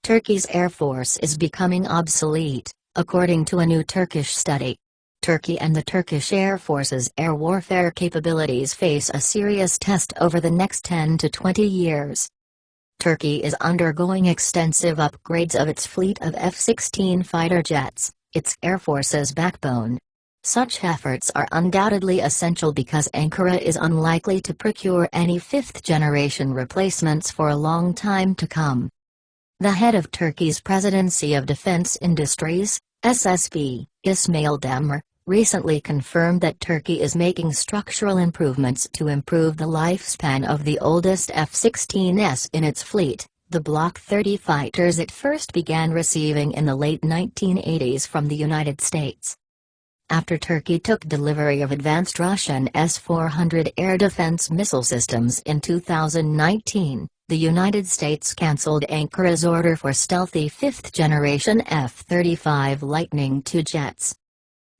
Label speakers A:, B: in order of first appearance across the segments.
A: Turkey's Air Force is becoming obsolete, according to a new Turkish study. Turkey and the Turkish Air Force's air warfare capabilities face a serious test over the next 10 to 20 years. Turkey is undergoing extensive upgrades of its fleet of F-16 fighter jets, its Air Force's backbone. Such efforts are undoubtedly essential because Ankara is unlikely to procure any fifth-generation replacements for a long time to come. The head of Turkey's Presidency of Defense Industries, SSB, Ismail Demir, recently confirmed that Turkey is making structural improvements to improve the lifespan of the oldest F-16s in its fleet, the Block 30 fighters it first began receiving in the late 1980s from the United States. After Turkey took delivery of advanced Russian S-400 air defense missile systems in 2019, the United States cancelled Ankara's order for stealthy fifth-generation F-35 Lightning II jets.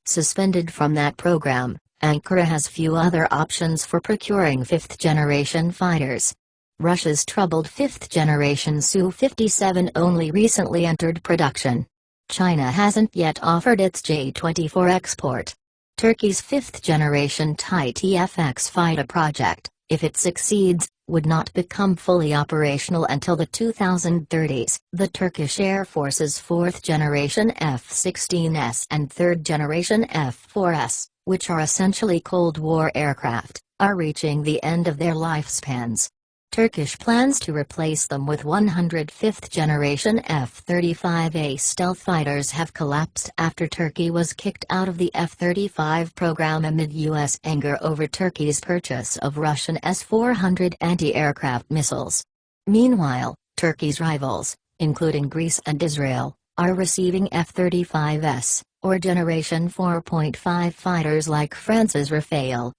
A: Suspended from that program, Ankara has few other options for procuring fifth-generation fighters. Russia's troubled fifth-generation Su-57 only recently entered production. China hasn't yet offered its J-24 export. Turkey's fifth-generation TFX fighter project, if it succeeds, would not become fully operational until the 2030s. The Turkish Air Force's fourth-generation F-16s and third-generation F-4s, which are essentially Cold War aircraft, are reaching the end of their lifespans. Turkish plans to replace them with 105th-generation F-35A stealth fighters have collapsed after Turkey was kicked out of the F-35 program amid U.S. anger over Turkey's purchase of Russian S-400 anti-aircraft missiles. Meanwhile, Turkey's rivals, including Greece and Israel, are receiving F-35s, or Generation 4.5 fighters like France's Rafale.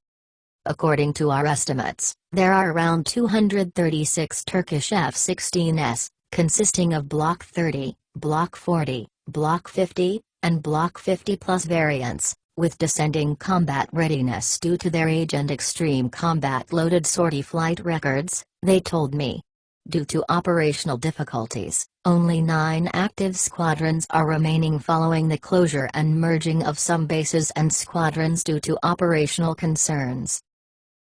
A: According to our estimates, there are around 236 Turkish F-16s, consisting of Block 30, Block 40, Block 50, and Block 50+ variants, with descending combat readiness due to their age and extreme combat-loaded sortie flight records, they told me. Due to operational difficulties, only 9 active squadrons are remaining following the closure and merging of some bases and squadrons due to operational concerns.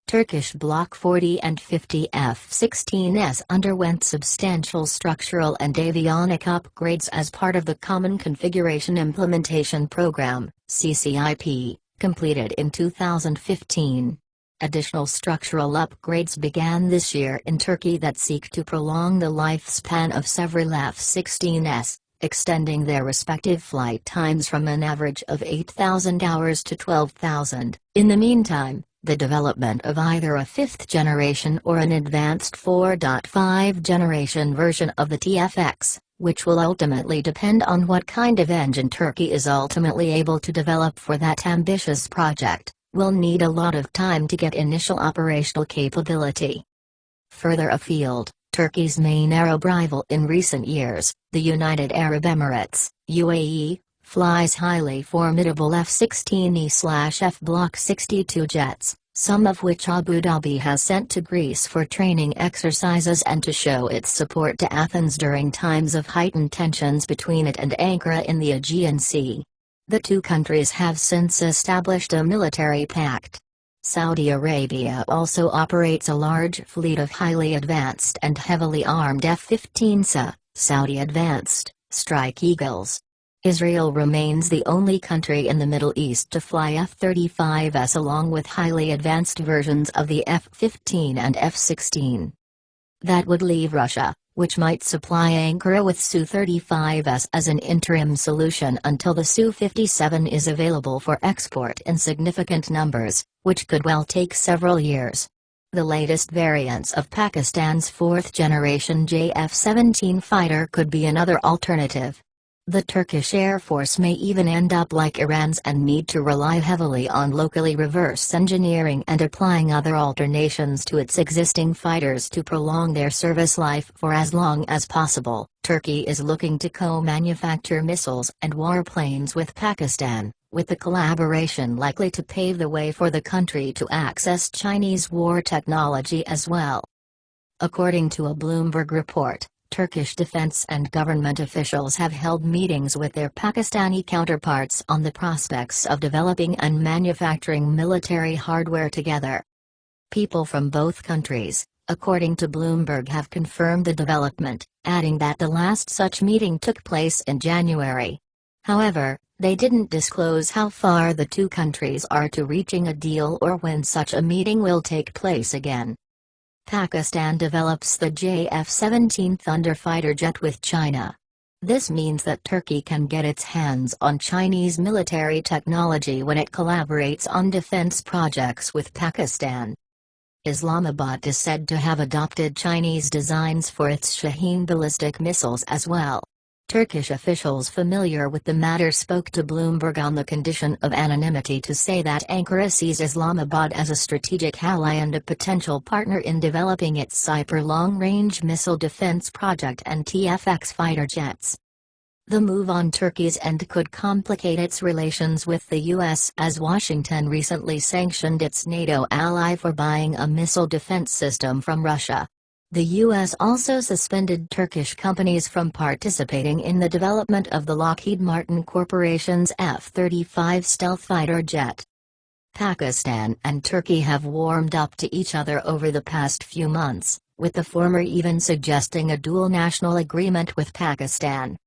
A: Turkish Block 40 and 50 F-16s underwent substantial structural and avionic upgrades as part of the Common Configuration Implementation Program, CCIP, completed in 2015. Additional structural upgrades began this year in Turkey that seek to prolong the lifespan of several F-16s, extending their respective flight times from an average of 8,000 hours to 12,000. In the meantime, the development of either a fifth-generation or an advanced 4.5-generation version of the TFX, which will ultimately depend on what kind of engine Turkey is ultimately able to develop for that ambitious project, will need a lot of time to get initial operational capability. Further afield, Turkey's main Arab rival in recent years, the United Arab Emirates, UAE, flies highly formidable F-16E/F Block 62 jets, some of which Abu Dhabi has sent to Greece for training exercises and to show its support to Athens during times of heightened tensions between it and Ankara in the Aegean Sea. The two countries have since established a military pact. Saudi Arabia also operates a large fleet of highly advanced and heavily armed F-15s, Saudi Advanced Strike Eagles. Israel remains the only country in the Middle East to fly F-35s along with highly advanced versions of the F-15 and F-16. That would leave Russia, which might supply Ankara with Su-35s as an interim solution until the Su-57 is available for export in significant numbers, which could well take several years. The latest variants of Pakistan's fourth-generation JF-17 fighter could be another alternative. The Turkish Air Force may even end up like Iran's and need to rely heavily on locally reverse engineering and applying other alternations to its existing fighters to prolong their service life for as long as possible. Turkey is looking to co-manufacture missiles and warplanes with Pakistan, with the collaboration likely to pave the way for the country to access Chinese war technology as well. According to a Bloomberg report, Turkish defense and government officials have held meetings with their Pakistani counterparts on the prospects of developing and manufacturing military hardware together. People from both countries, according to Bloomberg, have confirmed the development, adding that the last such meeting took place in January. However, they didn't disclose how far the two countries are to reaching a deal or when such a meeting will take place again. Pakistan develops the JF-17 Thunder fighter jet with China. This means that Turkey can get its hands on Chinese military technology when it collaborates on defense projects with Pakistan. Islamabad is said to have adopted Chinese designs for its Shaheen ballistic missiles as well. Turkish officials familiar with the matter spoke to Bloomberg on the condition of anonymity to say that Ankara sees Islamabad as a strategic ally and a potential partner in developing its Cyper long-range missile defense project and TFX fighter jets. The move on Turkey's end could complicate its relations with the U.S. as Washington recently sanctioned its NATO ally for buying a missile defense system from Russia. The U.S. also suspended Turkish companies from participating in the development of the Lockheed Martin Corporation's F-35 stealth fighter jet. Pakistan and Turkey have warmed up to each other over the past few months, with the former even suggesting a dual national agreement with Pakistan.